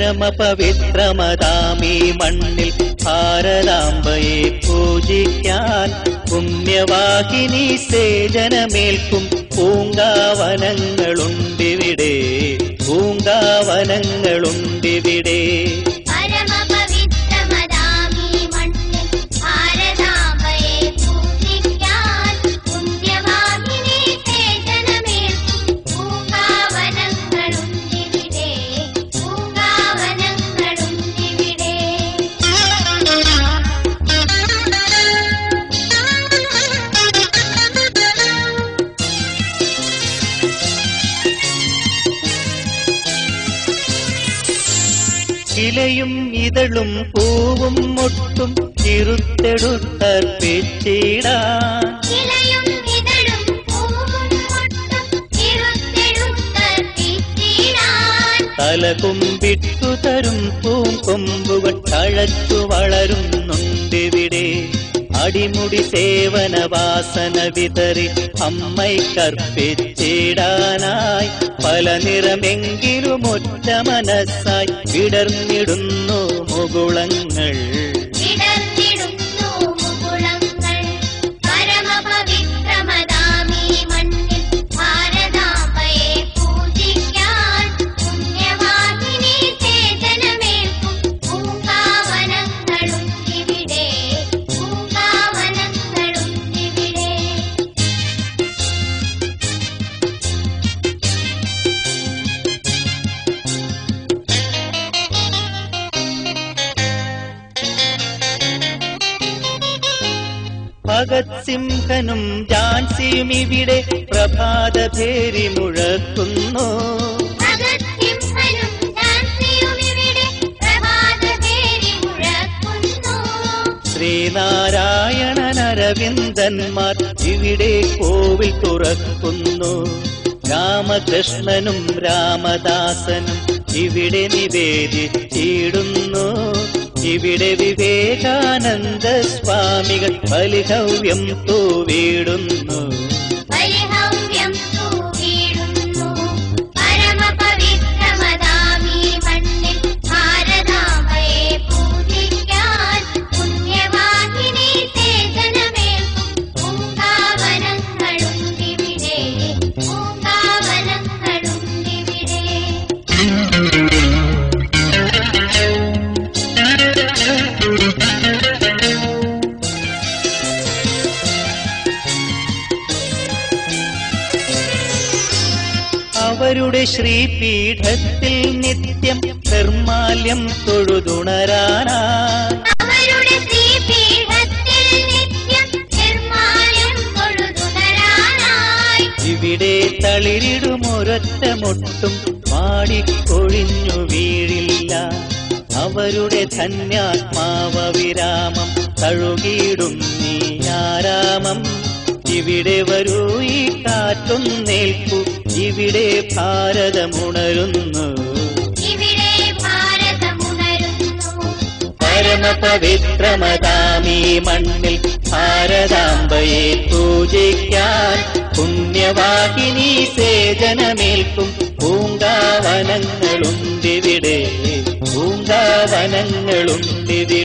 പരമപവിത്രമതാമീ മണ്ണിൽ ഭാരതാംബയെ പൂജിക്കാൻ പുണ്യവാഹിനി സേചനമേൽക്കും പൂങ്കാവനങ്ങളുണ്ടിവിടെ, പൂങ്കാവനങ്ങളുണ്ടിവിടെ. ഇലയും ഇതളും പൂവും മൊട്ടും ഇരുത്തെടുത്തർപ്പിച്ചിടാൻ, തലകുമ്പിട്ടു തരും പൂങ്കൊമ്പുകൾ തഴച്ചു വളരുന്നുണ്ടിവിടെ. അടിമുടി സേവന വാസന വിതറി അമ്മയ്ക്കർപ്പിച്ചിടാനായി പല നിറമെങ്കിലും ഒറ്റ മനസ്സായി വിടർന്നിടുന്നു മുകുളങ്ങൾ. ഭഗത് സിംഹനും ഝാൻസിയും ഇവിടെ പ്രഭാതഭേരി മുഴക്കുന്നു. ശ്രീനാരായണൻ അരവിന്ദന്മാർ ഇവിടെ കോവിൽ തുറക്കുന്നു. രാമകൃഷ്ണനും രാമദാസനും ഇവിടെ നിവേദിച്ചിടുന്നു. ഇവിടെ വിവേകാനന്ദ സ്വാമികൾ ബലിഹവ്യം തൂവിടുന്നു. അവരുടെ ശ്രീപീഠത്തിൽ നിത്യം നിർമാല്യം തൊഴുതുണരാനായി, ഇവിടെ തളിരിടുമൊരൊറ്റ മൊട്ടും മാടിക്കൊഴിഞ്ഞു വീഴില്ല. അവരുടെ ധന്യാത്മാവ വിരാമം തഴുകിയിടും നീ ആരാമം. ഇവിടെ വരൂ ഈ കാറ്റൊന്നേൽക്കൂ, ഇവിടെ ഭാരതമുണരുന്നു. പരമപവിത്രമതാമീ മണ്ണിൽ ഭാരതാംബയെ പൂജിക്കാൻ പുണ്യവാഹിനി സേചനമേൽക്കും പൂങ്കാവനങ്ങളുണ്ടിവിടെ, പൂങ്കാവനങ്ങളുണ്ടിവിടെ.